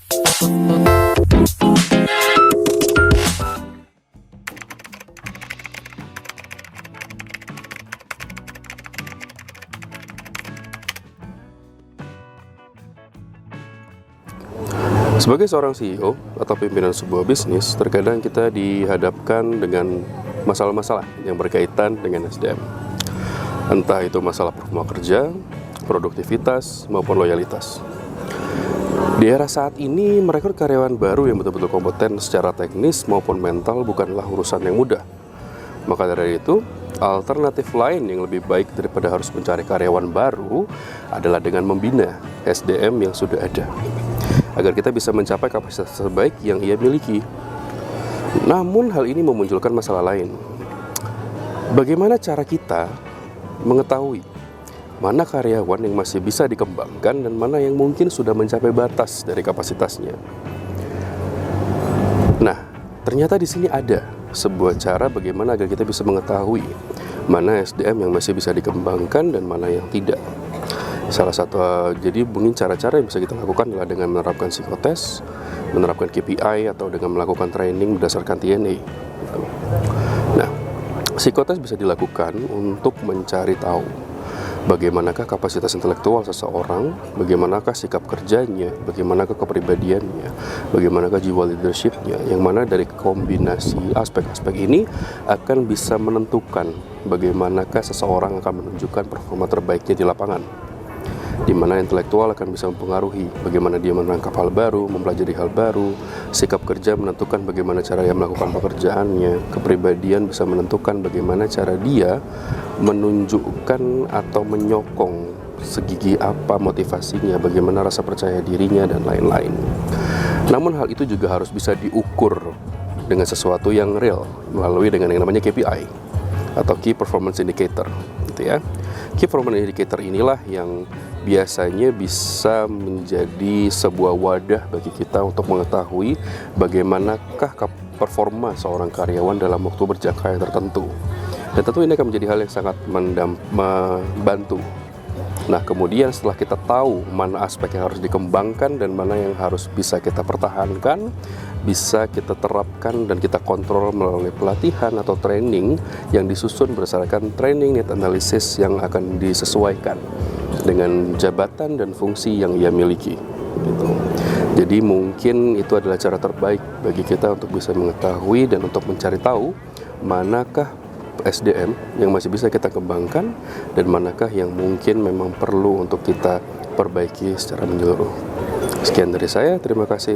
Sebagai seorang CEO atau pimpinan sebuah bisnis, terkadang kita dihadapkan dengan masalah-masalah yang berkaitan dengan SDM. Entah itu masalah performa kerja, produktivitas, maupun loyalitas. Di era saat ini, merekrut karyawan baru yang betul-betul kompeten secara teknis maupun mental bukanlah urusan yang mudah. Maka dari itu, alternatif lain yang lebih baik daripada harus mencari karyawan baru adalah dengan membina SDM yang sudah ada, agar kita bisa mencapai kapasitas terbaik yang ia miliki. Namun hal ini memunculkan masalah lain. Bagaimana cara kita mengetahui mana karyawan yang masih bisa dikembangkan dan mana yang mungkin sudah mencapai batas dari kapasitasnya? Nah, ternyata di sini ada sebuah cara bagaimana agar kita bisa mengetahui mana SDM yang masih bisa dikembangkan dan mana yang tidak. Salah satu, jadi mungkin cara-cara yang bisa kita lakukan adalah dengan menerapkan psikotes, menerapkan KPI, atau dengan melakukan training berdasarkan TNA. Nah, psikotes bisa dilakukan untuk mencari tahu bagaimanakah kapasitas intelektual seseorang, bagaimanakah sikap kerjanya, bagaimanakah kepribadiannya, bagaimanakah jiwa leadershipnya, yang mana dari kombinasi aspek-aspek ini akan bisa menentukan bagaimanakah seseorang akan menunjukkan performa terbaiknya di lapangan, di mana intelektual akan bisa mempengaruhi bagaimana dia menangkap hal baru, mempelajari hal baru, sikap kerja menentukan bagaimana cara dia melakukan pekerjaannya, kepribadian bisa menentukan bagaimana cara dia menunjukkan atau menyokong segigi apa motivasinya, bagaimana rasa percaya dirinya, dan lain-lain. Namun hal itu juga harus bisa diukur dengan sesuatu yang real melalui dengan yang namanya KPI atau Key Performance Indicator, gitu ya. Key Performance Indicator inilah yang biasanya bisa menjadi sebuah wadah bagi kita untuk mengetahui bagaimanakah performa seorang karyawan dalam waktu berjangka yang tertentu. Dan tentu ini akan menjadi hal yang sangat membantu. Nah, kemudian setelah kita tahu mana aspek yang harus dikembangkan dan mana yang harus bisa kita pertahankan, bisa kita terapkan dan kita kontrol melalui pelatihan atau training yang disusun berdasarkan training need analysis yang akan disesuaikan dengan jabatan dan fungsi yang ia miliki, gitu. Jadi mungkin itu adalah cara terbaik bagi kita untuk bisa mengetahui dan untuk mencari tahu manakah SDM yang masih bisa kita kembangkan dan manakah yang mungkin memang perlu untuk kita perbaiki secara menyeluruh. Sekian dari saya, terima kasih.